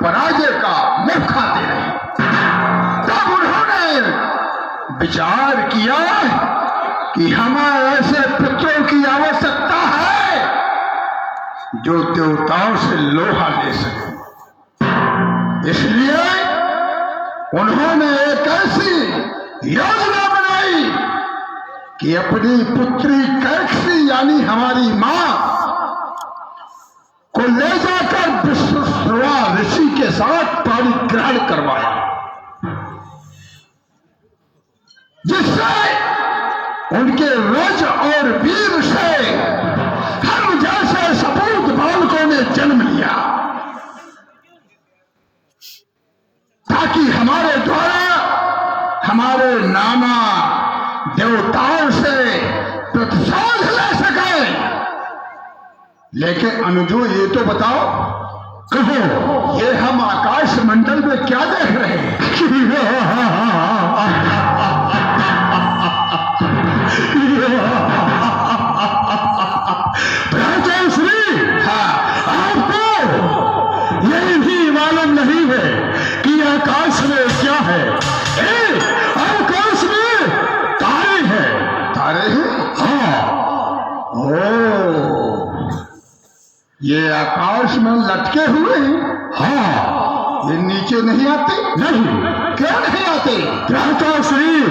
पराजय का मुख खाते रहे। तब उन्होंने विचार किया कि हमें ऐसे पुत्रों की आवश्यकता है जो देवताओं से लोहा ले सके। इसलिए उन्होंने एक ऐसी योजना बनाई कि अपनी पुत्री कैकसी यानी हमारी मां को ले जाकर विश्वश्रवा ऋषि के साथ पाणिग्रहण करवाया, जिससे उनके रज और वीर से हम जैसे सपूत बालकों ने जन्म लिया, ताकि हमारे द्वारा हमारे नाना देवताओं से प्रतिशोध ले सके। लेकिन अनुजो ये तो बताओ, कहो ये हम आकाश मंडल में क्या देख रहे हैं? श्री आपको यही भी मालूम नहीं है कि आकाश में क्या है? आकाश में तारे हैं। तारे हैं? हाँ। ये आकाश में लटके हुए हैं। हाँ। ये नीचे नहीं आते? नहीं। क्यों नहीं आते? भ्राता श्री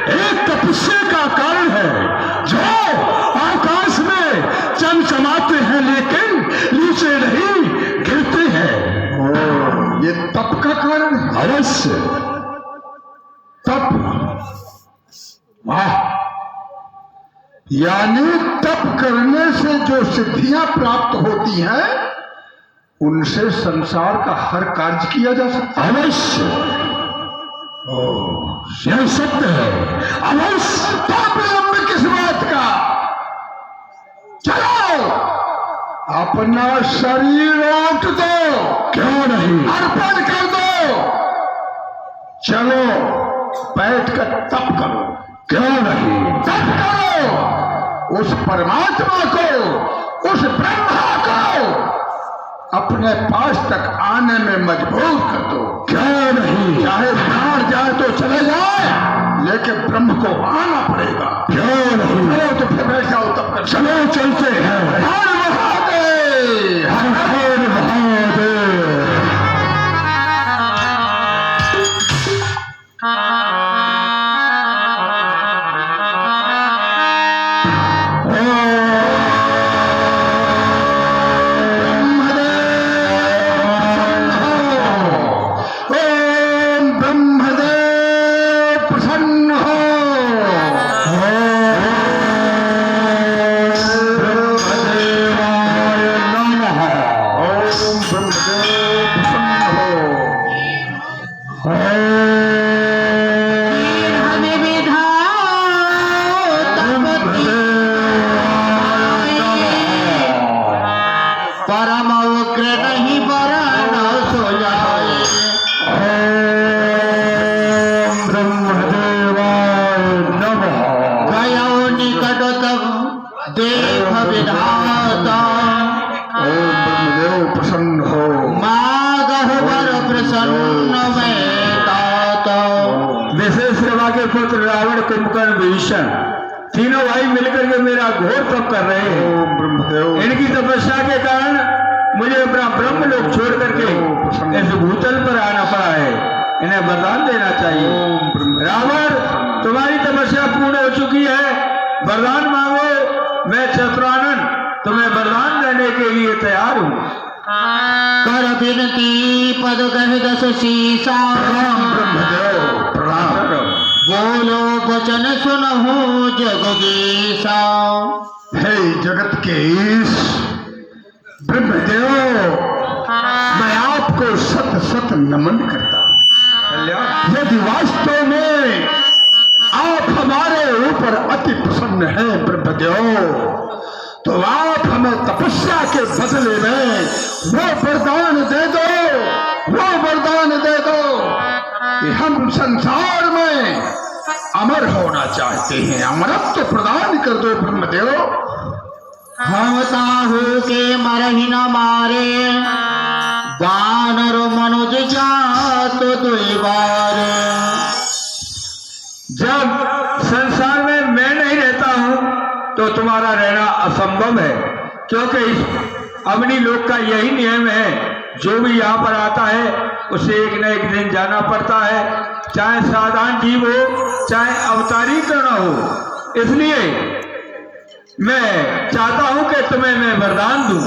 एक तपस्या का कारण है जो आकाश में चमचमाते हैं लेकिन नीचे नहीं गिरते हैं। ये तप का कारण है? अवश्य। तप? वाह! यानी तप करने से जो सिद्धियां प्राप्त होती हैं उनसे संसार का हर कार्य किया जा सकता है। अवश्य। यह सत्य है। अवश्य। तप विलंब किस बात का? चलो अपना शरीर ओट दो, क्यों नहीं अर्पण कर दो, चलो बैठकर तप करो। क्यों नहीं तप करो, उस परमात्मा को, उस ब्रह्मा को अपने पास तक आने में मजबूर कर दो। क्यों नहीं? चाहे प्राण जाए तो चले जाए, लेकिन ब्रह्म को आना पड़ेगा। क्यों नहीं? चलो तो फिर बैठ जाओ तब कर। चलो चलते हैं। हर महादेव, हर महादेव। तीनों भाई मिलकर के मेरा घोर तप कर रहे हैं। इनकी तपस्या के कारण मुझे अपना ब्रह्म लोक छोड़ करके इस भूतल पर आना पड़ा है। इन्हें वरदान देना चाहिए। रावण, तुम्हारी तपस्या पूर्ण हो चुकी है, वरदान मांगो। मैं चतुरानन तुम्हें वरदान देने के लिए तैयार हूँ। कर विनती पद कह दस शीसा। ब्रह्मदेव प्रणाम। बोलो वचन सुनहु जगदीशा। हे जगत के ईश ब्रह्मदेव, मैं आपको सत सत नमन करता हूं। यदि वास्तव में आप हमारे ऊपर अति प्रसन्न हैं ब्रह्मदेव, तो आप हमें तपस्या के बदले में वो वरदान दे दो, वो वरदान दे दो कि हम संसार में अमर होना चाहते हैं। अमरत्व प्रदान कर दो ब्रह्मदेव। हम ताहू के मरहि न मारे, तुम्हारा रहना असंभव है, क्योंकि इस अग्नि लोक का यही नियम है, जो भी यहाँ पर आता है उसे एक न एक दिन जाना पड़ता है, चाहे साधारण जीव हो चाहे अवतारी कर्ण हो। इसलिए मैं चाहता हूं कि तुम्हें मैं वरदान दूं।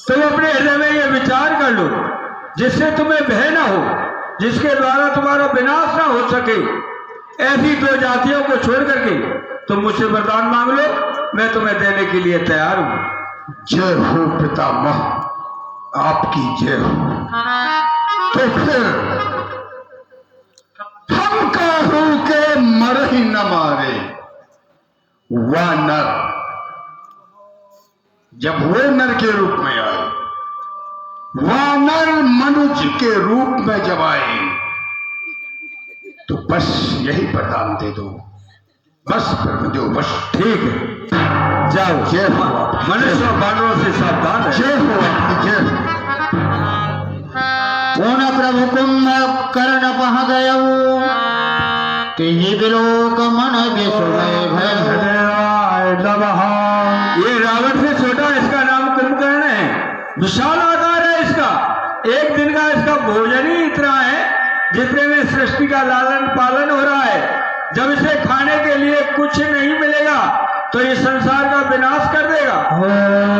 तुम अपने हृदय में ये विचार कर लो, जिससे तुम्हें भय ना हो, जिसके द्वारा तुम्हारा विनाश ना हो सके। ऐसी दो जातियों को छोड़ करके तुम मुझसे वरदान मांग लो, मैं तुम्हें देने के लिए तैयार हूं। जय हो पितामह, आपकी जय हो। तो फिर हम कहूं के मर ही न मारे वह नर, जब वो नर के रूप में आए, वह नर मनुष्य के रूप में जब आए, तो बस यही वरदान दे दो, बस ब्रह्मदेव बस। ठीक है, जाओ। जय हो आपकी, मनुष्य और वानरों से सावधान है। जय हो आपकी, जय हो। पुन प्रभु कुंभ कर्ण पह गयऊ, तिहि विलोक मन विसुमय भय। ये रावण से छोटा, इसका नाम कुंभकर्ण है। विशाल आकार है इसका, एक दिन का इसका भोजन ही इतना है जितने में सृष्टि का लालन पालन हो रहा है। जब इसे खाने के लिए कुछ नहीं मिलेगा तो ये संसार का विनाश कर देगा,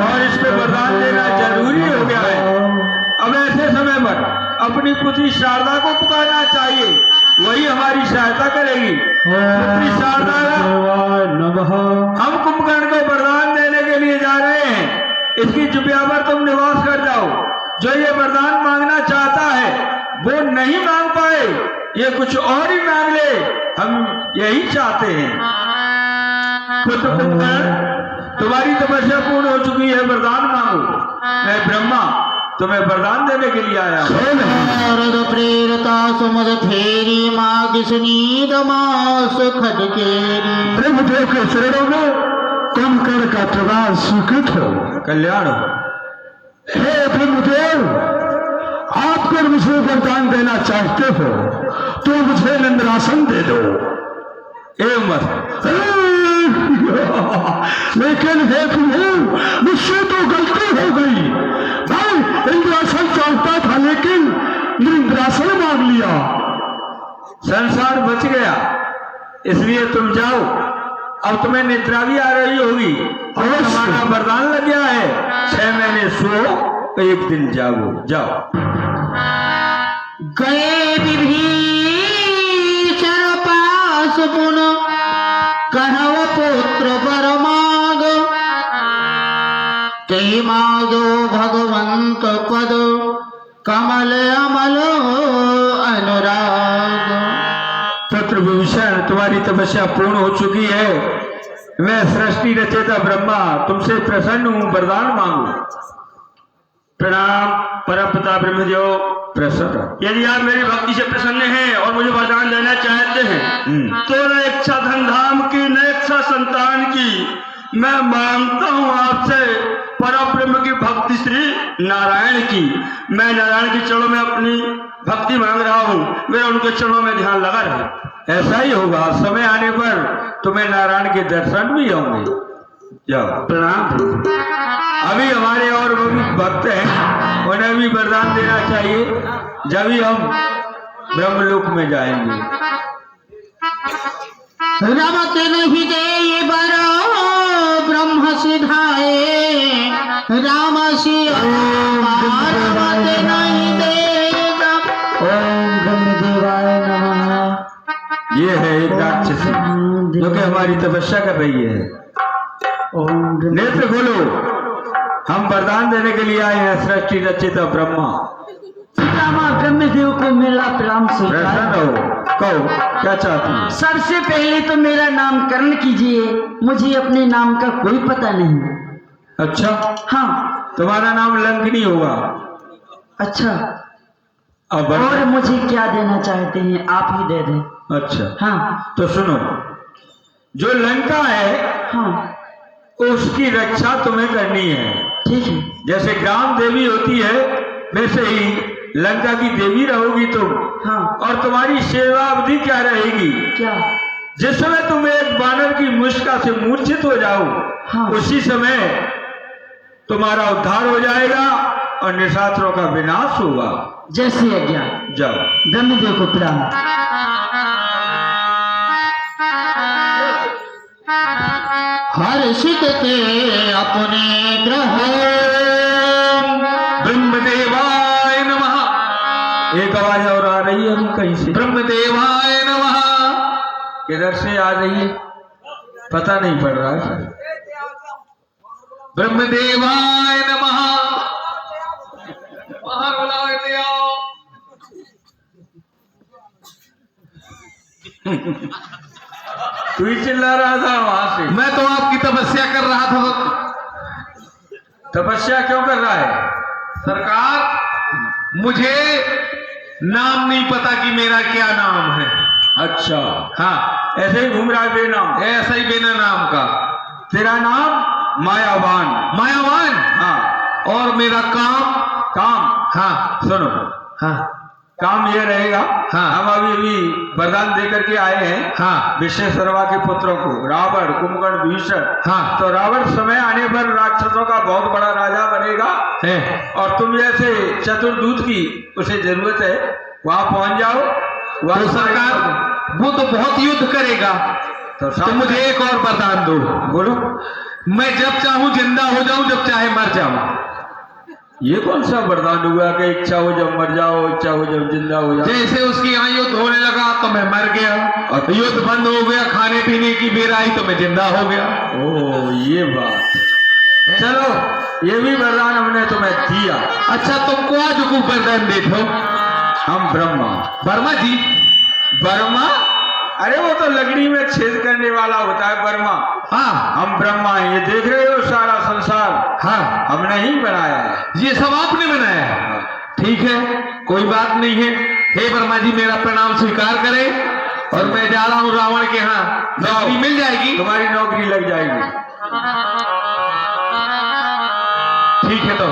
और इस पे वरदान देना जरूरी हो गया है। अब ऐसे समय पर अपनी पुत्री शारदा को पुकारना चाहिए, वही हमारी सहायता करेगी। पुत्री शारदा, हम कुंभकर्ण को वरदान देने के लिए जा रहे हैं, इसकी जुबिया पर तुम निवास कर जाओ। जो ये वरदान मांगना चाहता है वो नहीं मांग पाए, ये कुछ और ही मांग ले, हम यही चाहते हैं। पुत्र कुंभकर्ण, तुम्हारी तपस्या पूर्ण हो चुकी है, वरदान मांगो। मैं ब्रह्मा तुम्हें वरदान देने के लिए आया हूँ। नारद प्रेरता सुमद फेरी माग सुनीद मास खडकेरी। ब्रह्मदेव के चरणों में कुंभकर्ण का प्रवास स्वीकृत हो। कल्याण हो। हे ब्रह्मदेव, आप अगर मुझे वरदान देना चाहते हो तो मुझे इंद्रासन दे दो। एवं मत। लेकिन हे प्रभु, मुझसे तो गलती हो गई। भाई इंद्रासन चाहता था लेकिन इंद्रासन मांग लिया। संसार बच गया, इसलिए तुम जाओ। अब तुम्हें निद्रा भी आ रही होगी और हमारा वरदान लग गया है, 6 महीने सो, एक दिन जागो। जाओ। गए विभीषण पास पुन कहव पुत्र वर माग, ते मागो भगवंत पद कमल अमल अनुराग। पुत्र विभीषण, तुम्हारी तपस्या पूर्ण हो चुकी है। मैं सृष्टि रचयिता ब्रह्मा तुमसे प्रसन्न हूँ, वरदान मांगो। प्रणाम परमपिता ब्रह्मदेव। प्रसन्न। यदि आप मेरी भक्ति से प्रसन्न हैं और मुझे वरदान देना चाहते हैं तो न इच्छा धन धाम की, न इच्छा संतान की, मैं मांगता हूँ आपसे परम ब्रह्म की भक्ति श्री नारायण की। मैं नारायण के चरणों में अपनी भक्ति मांग रहा हूँ, मेरा उनके चरणों में ध्यान लगा रहे। ऐसा ही होगा, समय आने पर तुम्हें नारायण के दर्शन भी होंगे। जाओ। प्रणाम। अभी हमारे और भी भक्त हैं, उन्हें भी वरदान देना चाहिए, जब ही हम ब्रह्मलोक में जाएंगे। रमत नहीं दे बरो ब्रह्म सिधाए, राम सिंह रमत नहीं दे। ओम ब्रह्मदेवाय नमः। ये है एक राक्षसी जो कि हमारी तपस्या कर रही है। नेत्र खोलो, हम वरदान देने के लिए आए हैं, सृष्टि रचिता ब्रह्मा। ब्रह्मदेव को मेरा प्रणाम प्रसन्न स्वीकार। हो, कहो क्या चाहती है? सबसे पहले तो मेरा नामकरण कीजिए, मुझे अपने नाम का कोई पता नहीं। अच्छा, हाँ। तुम्हारा नाम लंकिनी होगा। अच्छा, अब और मुझे क्या देना चाहते हैं, आप ही दे दें। अच्छा, हाँ तो सुनो, जो लंका है हाँ उसकी रक्षा तुम्हें करनी है। ठीक है। जैसे ग्राम देवी होती है वैसे ही लंका की देवी रहोगी तुम। हाँ। और तुम्हारी सेवा अवधि क्या रहेगी? क्या? जिस समय तुम एक बानर की मुष्का से मूर्छित हो जाओ, हाँ। उसी समय तुम्हारा उद्धार हो जाएगा और निशाचरों का विनाश होगा। जैसी आज्ञा। जाओ। ब्रह्मदेव को प्रणाम। हर्षित ते अपने ग्रह ब्रह्मदेवाय नमः। एक आवाज और आ रही है अभी कहीं से। ब्रह्मदेवाय नमः। किधर से आ रही है पता नहीं पड़ रहा है। ब्रह्मदेवाय नमः। बाहर बुलाओ, इधर आओ। तू ही चिल्ला रहा था वहां से। मैं तो आपकी तपस्या कर रहा था। तपस्या क्यों कर रहा है? सरकार, मुझे नाम नहीं पता कि मेरा क्या नाम है। अच्छा, हाँ, ऐसे ही घूम रहा है बेनाम। ऐसा ही बिना नाम का। तेरा नाम मायावान। मायावान। हाँ। और मेरा काम। काम। हाँ। सुनो, हाँ। काम ये रहेगा। हाँ। हम अभी वरदान दे करके आए हैं। हाँ। विश्वेश्वरवा के पुत्रों को, रावण, कुंभकर्ण, भीषण। हाँ। तो रावण समय आने पर राक्षसों का बहुत बड़ा राजा बनेगा है। और तुम जैसे चतुर्दूत की उसे जरूरत है, वहां पहुंच जाओ। तो सरकार, वो तो बहुत युद्ध करेगा, तो मुझे एक और वरदान दो। बोलो। मैं जब चाहूं जिंदा हो जाऊं, जब चाहे मर जाऊं। ये कौन सा वरदान हुआ कि इच्छा हो जब मर जाओ, इच्छा हो जब जिंदा हो जाओ? जैसे उसकी यहाँ युद्ध होने लगा तो मैं मर गया, और युद्ध बंद हो गया, खाने पीने की बेर आई तो मैं जिंदा हो गया। ओ, ये बात। चलो, ये भी वरदान हमने तुम्हें दिया। अच्छा, तुमको आज को वरदान देते हो? हम ब्रह्मा। वर्मा जी। वर्मा? अरे वो तो लकड़ी में छेद करने वाला होता है वर्मा। हाँ। हम ब्रह्मा हैं। ये देख रहे हो सारा संसार? हाँ। हमने ही बनाया है। ये सब आपने बनाया है? ठीक है, कोई बात नहीं है। हे वर्मा जी, मेरा प्रणाम स्वीकार करें और मैं जा रहा हूँ रावण के यहाँ। नौकरी मिल जाएगी? तुम्हारी नौकरी लग जाएगी। ठीक है। तो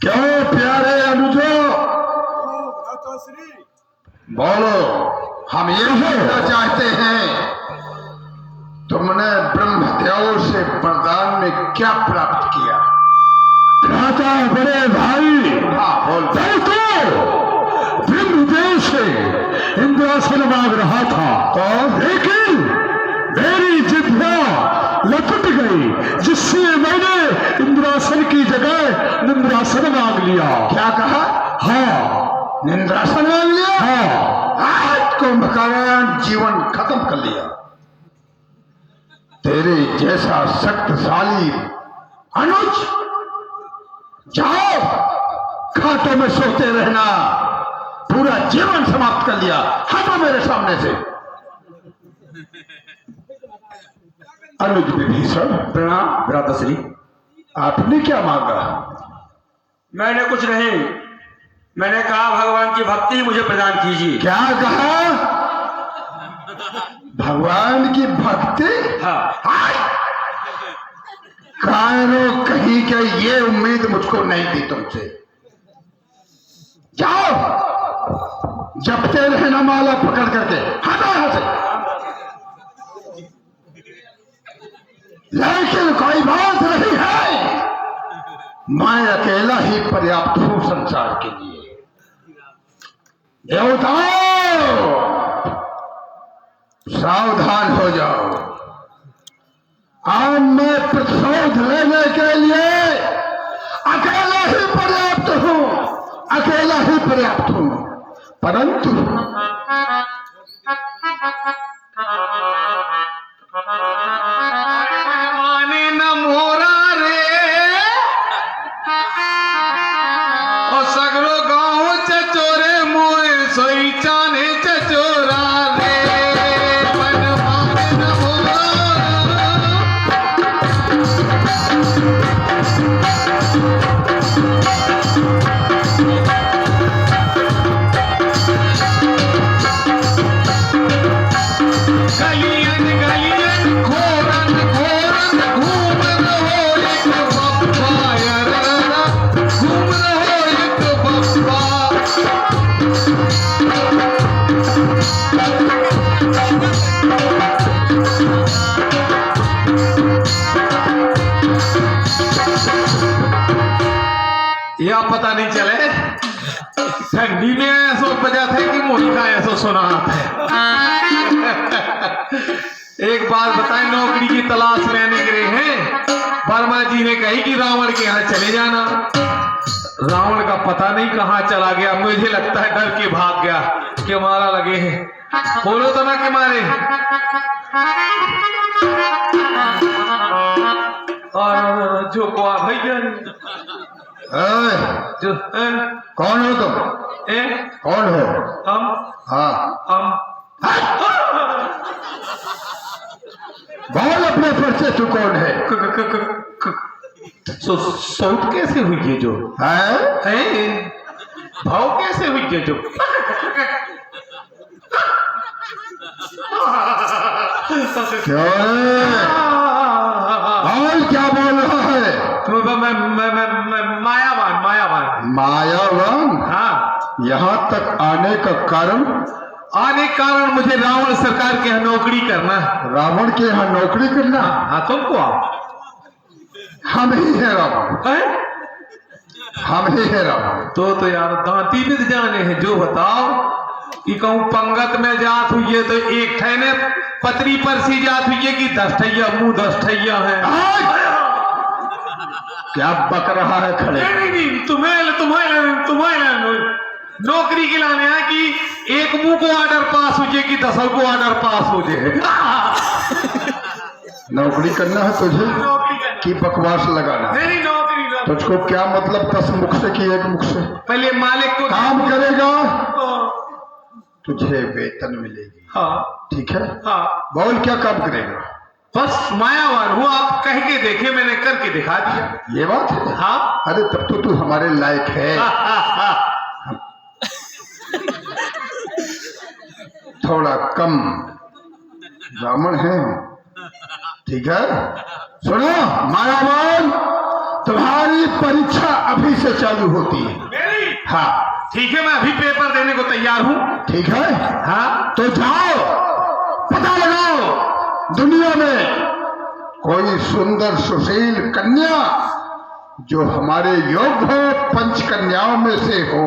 क्यों प्यारे अनुजो, बोलो, हम ये जानना चाहते हैं तुमने ब्रह्मदेव से वरदान में क्या प्राप्त किया? राजा बड़े भाई। हाँ, बोल। तो ब्रह्मदेव से इंद्रासन मांग रहा था, तो लेकिन मेरी जिद्दा लपट गई, जिससे मैंने इंद्रासन की जगह निंद्रासन मांग लिया। क्या कहा? हाँ, निंद्रासन मांग लिया। हाँ, आज कुंभकर्ण जीवन खत्म कर लिया। तेरे जैसा शक्तिशाली अनुज, जाओ खाटों में सोते रहना, पूरा जीवन समाप्त कर लिया। हटो मेरे सामने से। अनुज विभीषण, प्रणाम भ्राताश्री। आपने क्या मांगा? मैंने कुछ नहीं, मैंने कहा भगवान की भक्ति मुझे प्रदान कीजिए। क्या कहा? भगवान की भक्ति? हाँ। कायरों कहीं के, ये उम्मीद मुझको नहीं थी तुमसे। जाओ, जपते रहना माला पकड़ करके। हटो यहां से। लेकिन कोई बात नहीं है, मैं अकेला ही पर्याप्त हूं संसार के लिए। देवताओं, सावधान हो जाओ। आज मैं प्रतिशोध लेने के लिए अकेला ही पर्याप्त हूं, अकेला ही पर्याप्त हूं। परंतु माने न मोरा रे, और सगरो गाँव चचोरे मोए सोई चाने चचोरा रे। मन माने न मोरा ठंडी में ऐसा बजा थे कि मुझे का ऐसा सुना है। एक बात बताएं, नौकरी की तलाश में निकले हैं, वर्मा जी ने कही कि रावण के यहाँ चले जाना। रावण का पता नहीं कहाँ चला गया, मुझे लगता है डर के भाग गया कि मारा लगे हैं। बोलो तो ना कि मारे। और जो को भैया जो कौन हो तुम? कौन हो? हम बोल अपने परिचय, तू कौन है? सौत कैसे हुई है जो हैं? भाव कैसे हुई है जो? क्यों है? बोल, क्या बोल रहा है? मायावान मायावान मायावान? हाँ। यहाँ तक आने का कारण? आने कारण मुझे रावण सरकार के यहाँ नौकरी करना है। रावण के यहाँ नौकरी करना? हाँ, तुमको आओ। हम ही है रावण, हम ही है रावण। तो यार दांती में जाने हैं, जो बताओ कि कहूँ पंगत में जात हुई है तो एक ठहने पतरी पर सी जात हुई है कि 10 ठैया मुंह 10 ठैया है। क्या बक रहा है खड़े? नहीं, तुम्हें नौकरी के लाने है कि एक मुंह को ऑर्डर पास हो जाए कि 10 को ऑर्डर पास हो जाए। नौकरी करना है तुझे कि बकवास लगाना? नहीं, नौकरी तुझको क्या मतलब 10 मुख से कि 1 मुख से? पहले मालिक को काम करेगा तुझे वेतन मिलेगी। हाँ ठीक है? हाँ। बोल, क्या काम करेगा? बस मायावान हूँ, आप कह के देखे, मैंने करके दिखा दिया। ये बात है? हाँ। अरे तब तो तू हमारे लायक है। थोड़ा कम ब्राह्मण है, ठीक है? सुनो मायावान, तुम्हारी परीक्षा अभी से चालू होती है। मेरी? हाँ। ठीक है, मैं अभी पेपर देने को तैयार हूँ। ठीक है? हाँ। तो जाओ, पता लगाओ दुनिया में कोई सुंदर सुशील कन्या जो हमारे योग्य हो, 5 कन्याओं में से हो।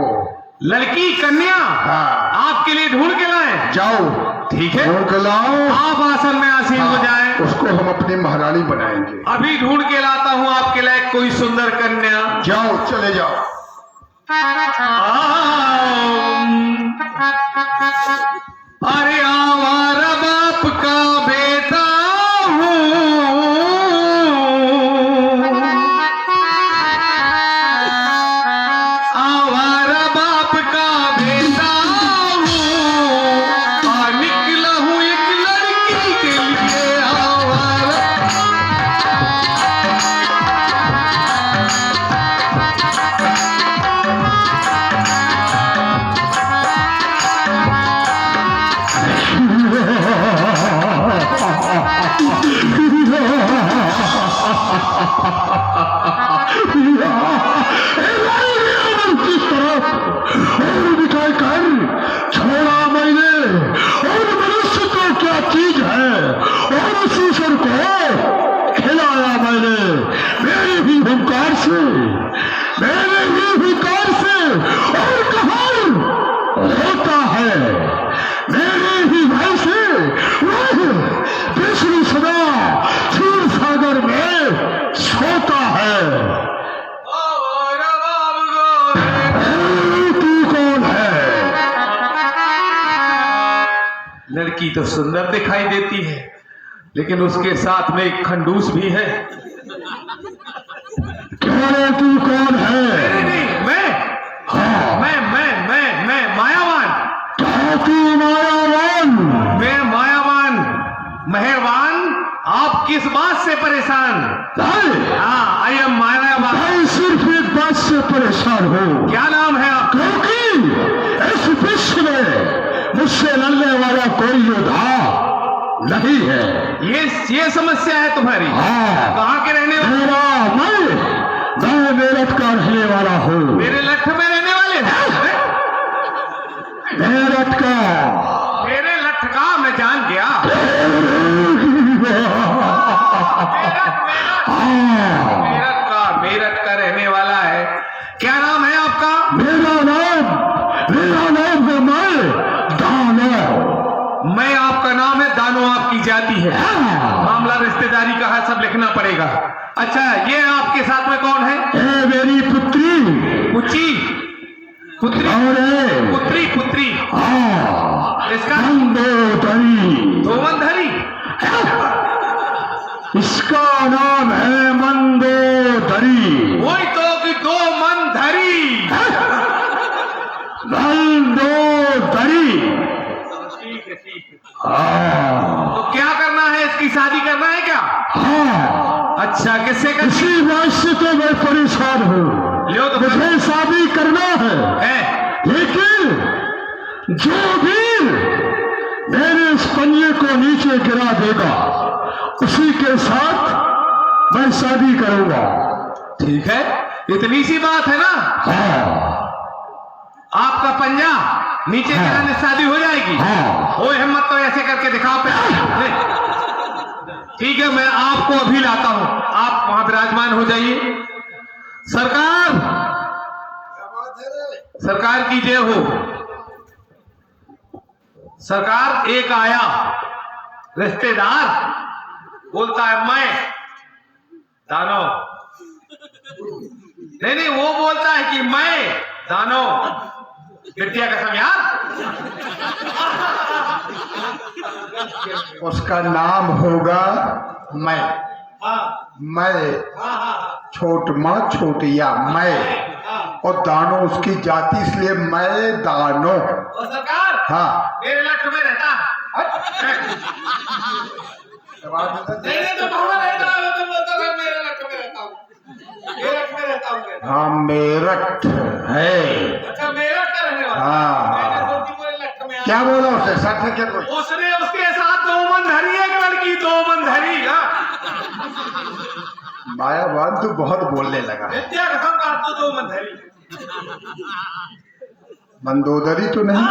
लड़की कन्या? हाँ। आपके लिए ढूंढ के लाए? जाओ। ठीक है, ढूंढ के लाओ। आप आसन में आसीन हो जाए। उसको हम अपनी महारानी बनाएंगे। अभी ढूंढ के लाता हूँ आपके लिए कोई सुंदर कन्या। जाओ, चले जाओ। अरे आवारा बाप का बेटा हूँ, आवारा बाप का बेटा हूँ, निकला हूँ एक लड़की के लिए आवारा। छोड़ा मैंने, और मनुष्य तो क्या चीज है, और उसी ईश्वर को खिलाया मैंने मेरे ही हुंकार से, मेरे ही हुंकार से। और कहाँ होता है मेरे ही भाई से, वह विष्णु सदा क्षीर सागर में सोता है। तू कौन है? लड़की तो सुंदर दिखाई देती है, लेकिन उसके साथ में एक खंडूस भी है। क्या तू कौन है? नहीं, मैं हाँ। मैं मायावान। क्या तू मायावान? मैं मायावान मेहरबान। आप किस बात से परेशान? हाँ, आई एम मायावान। मैं सिर्फ एक बात से परेशान हूँ। क्या नाम है आप? क्योंकि इस विश्व में मुझसे लड़ने वाला कोई योद्धा नहीं है। ये समस्या है तुम्हारी? हाँ। कहाँ के रहने वाले? मैं मेरठ का रहने वाला हूँ। मेरे लठ में रहने वाले हैं? मेरठ का। मेरे लठ का मैं जान गया। मेरठ का रहने वाला है। क्या नाम है आपका? मेरा नाम है। मामला रिश्तेदारी का है, सब लिखना पड़ेगा। अच्छा, ये आपके साथ में कौन है? ए मेरी पुत्री। पुची पुत्री और है पुत्री पुत्री इसका मंदोदरी। धोमनधरी। इसका नाम है मंदोदरी। वही तो कि दो मन धरी। मंदोदरी। ठीक है ठीक है। हाँ तो क्या करना है, इसकी शादी करना है क्या? हाँ, अच्छा, किससे करनी इसी बात से तो मैं परेशान हूँ। लियो तो मुझे शादी करना है। लेकिन जो भी मेरे इस पंजे को नीचे गिरा देगा उसी के साथ मैं शादी करूंगा। ठीक है, इतनी सी बात है ना। हाँ आपका पंजा नीचे हाँ। गिराने से शादी हो जाएगी। हाँ। हो हिम्मत तो ऐसे करके दिखाओ पे। ठीक है, मैं आपको अभी लाता हूं, आप वहां विराजमान हो जाइए। सरकार की जय हो। सरकार, एक आया रिश्तेदार, बोलता है मैं दानो। नहीं, वो बोलता है कि मैं दानो। विद्या कसम यार। उसका नाम होगा मैं छोट माँ छोटिया मैं, और दानो उसकी जाति, इसलिए मैं दानो। और सरकार, हाँ मेरे लठ में रहता है। नहीं तो कहाँ रहता है? तो बोलता था मेरे लठ में रहता हूँ, मेरठ में रहता हूँ। हाँ मेरठ है। अच्छा, मेरठ का रहने वाला। हाँ। मैंने सोची मेरे लठ में क्या बोला उसने? सच है क्या कोई? उसने उसके साथ दो मन धरी, एक लड़की दो मन धरी। मायावान तू बहुत बोलने लगा। विद्या कसम का तो दो मन धरी। मंदोदरी तो नहीं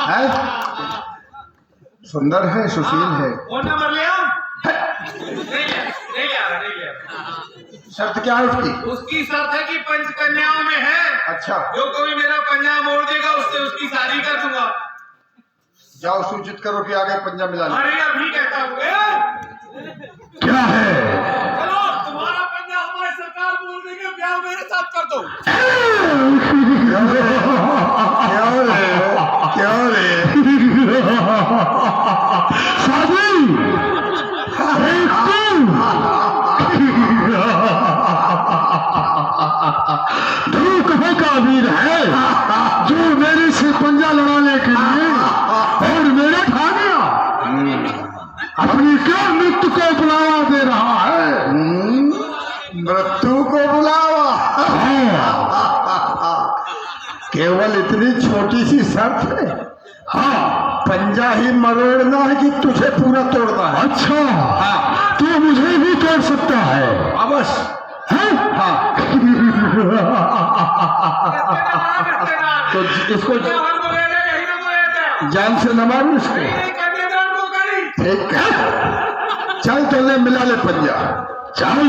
है? सुंदर है, सुशील है। फोन नंबर ले आओ। नहीं लिया। शर्त क्या है उसकी? उसकी शर्त है कि पंच कन्याओं में है। अच्छा, जो कोई मेरा पंजा मोड़ देगा उससे उसकी शादी कर दूंगा। जाओ सूचित करो कि आगे पंजा मिला ले। अरे अभी कहता हूँ। क्या है? चलो, तुम्हारा पंजा हमारी सरकार बोल देगी, ब्याह मेरे साथ कर दो। क्या रे शादी? तू कहाँ का अमीर है जो मेरे से पंजा लड़ाने के लिए और मेरा खा गया? अपनी क्या मृत्यु को बुलावा दे रहा है? मृत्यु को बुलावा? केवल इतनी छोटी सी शर्त है? हाँ, पंजा ही मरोड़ना है कि तुझे पूरा तोड़ना है? अच्छा हाँ, तू मुझे भी तोड़ सकता है अवश्य। हाँ तो इसको जान से न मारू इसको। ठीक है, चल चलने मिला ले पंजा। चल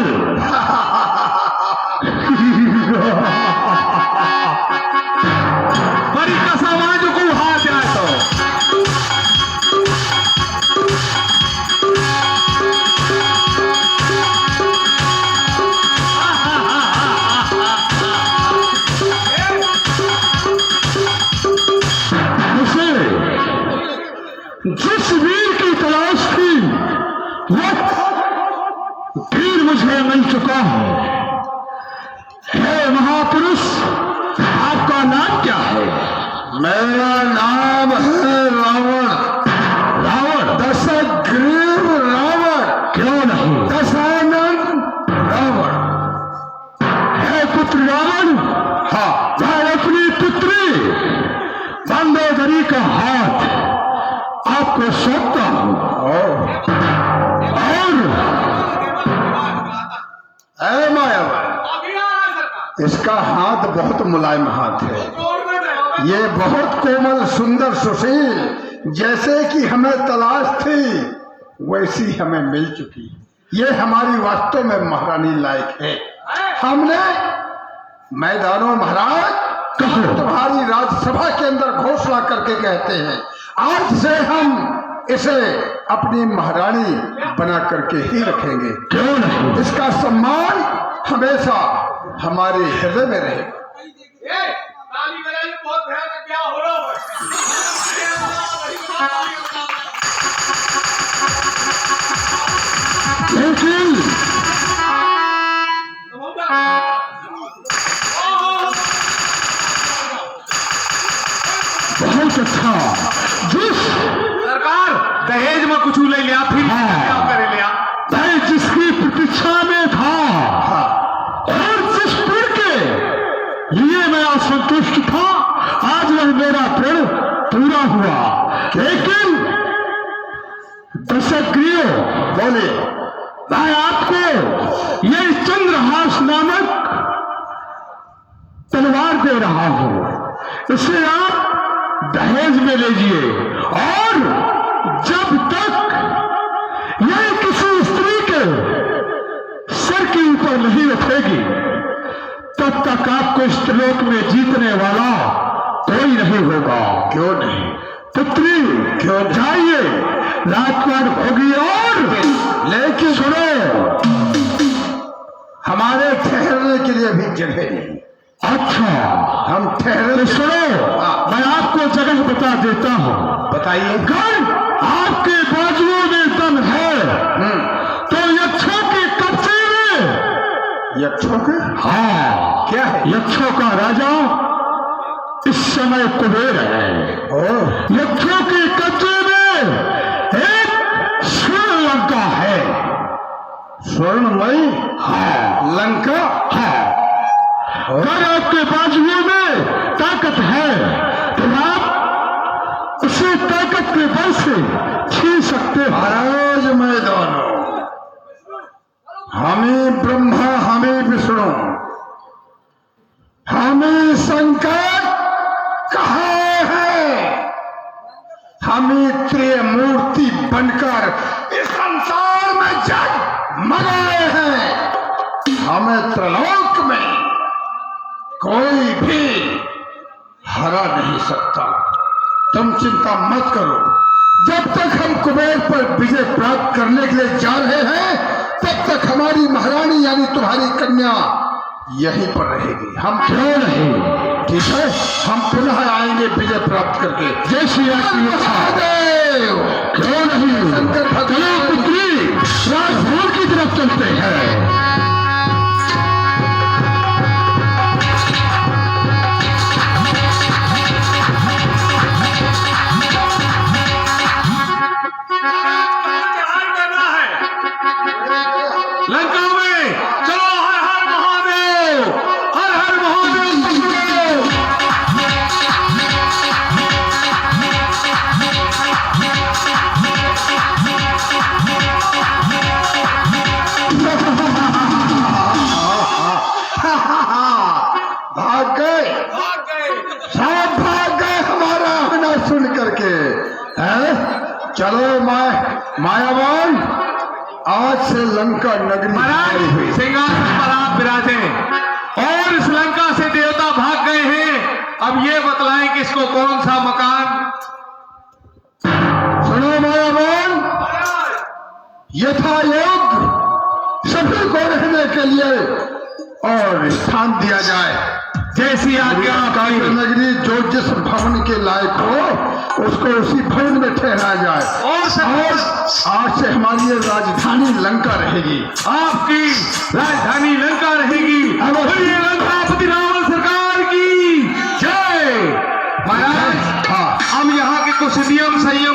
बड़ी कसम को हाथ आए तो जिस वीर की तलाश थी वो वीर मुझे मिल चुका है। हे महापुरुष, आपका नाम क्या है? मेरा नाम है रावण। रावण? दशग्रीव रावण। क्यों नहीं? दशानन रावण। हे पुत्र रावण, हाँ, मैं अपनी पुत्री मंदोदरी का हाथ आपको सौंपता हूं। और इसका हाथ बहुत मुलायम हाथ है, ये बहुत कोमल सुंदर सुशील, जैसे कि हमें तलाश थी वैसी हमें मिल चुकी। ये हमारी वास्तव में महारानी लायक है। हमने मैदानों महाराज कहो तुम्हारी राज्यसभा के अंदर घोषणा करके कहते हैं, आज से हम इसे अपनी महारानी बना करके ही रखेंगे। क्यों नहीं? इसका सम्मान हमेशा हमारे हृदय में रहेगा। बहुत भयानक क्या हो रहा है? लेकिन बहुत अच्छा, जिस सरकार दहेज में कुछ ले लिया, फिर क्या करे लिया? मैं जिसकी प्रतीक्षा में था और जिस प्रण के लिए मैं असंतुष्ट था, आज वह मेरा प्रण पूरा हुआ। लेकिन दशग्रीव बोले, मैं आपको ये चंद्रहास नामक तलवार दे रहा हूं, इसे आप दहेज में लीजिए और जब तक यह किसी स्त्री के सर के ऊपर नहीं रखेगी तब तक आपको इस त्रिलोक में जीतने वाला कोई नहीं होगा। क्यों नहीं? पुत्री क्यों जाइए, राजकुमार होगी। और लेकिन सुनो, हमारे ठहरने के लिए भी जगह नहीं। अच्छा, हम ठहरे तो सुनो, मैं आपको जगह बता देता हूं। बताइए। अगर आपके बाजुओं में दम है तो यक्षों के कब्जे में, यक्षों के? हाँ, क्या है? यक्षों का राजा इस समय कुबेर है। यक्षों के कब्जे में एक स्वर्ण लंका है। स्वर्णमयी? हाँ, लंका? हाँ। अगर आपके बाजुओं में ताकत है तो आप उसे ताकत के बल से छीन सकते हैं। महाराज मैं दोनों, हमें ब्रह्मा हमें विष्णु, हमें शंकर कहाँ है? हमें त्रिमूर्ति बनकर इस संसार में जगमगाए हैं। हमें त्रिलोक में कोई भी हरा नहीं सकता। तुम चिंता मत करो, जब तक हम कुबेर पर विजय प्राप्त करने के लिए जा रहे हैं तब तक हमारी महारानी यानी तुम्हारी कन्या यहीं पर रहेगी। हम क्यों नहीं? ठीक है, हम पुनः आएंगे विजय प्राप्त करके। जय श्री राम। क्यों नहीं? शंकर चलो पुत्री, राजभवन की तरफ चलते हैं। लंका में चलो। हर हर महादेव, हर हर महादेव। भाग गए, सब भाग गए हमारा आना सुन करके। हैं? चलो मायावान, आज से लंका नगरी महाराज सिंहासन पर आप विराजे और इस लंका से देवता भाग गए हैं। अब ये बतलाएं कि इसको कौन सा मकान? सुनो मायावान, यथा योग सभी को रहने के लिए और स्थान दिया जाए। जैसी आज्ञा आपकी। नगरी जो जिस भवन के लायक हो उसको उसी भवन में ठहरा जाए। और आज से हमारी ये राजधानी लंका रहेगी। आपकी राजधानी लंका रहेगी। बोलिए लंकापति रावण सरकार की जय। महाराज, हम यहाँ के कुछ नियम संयम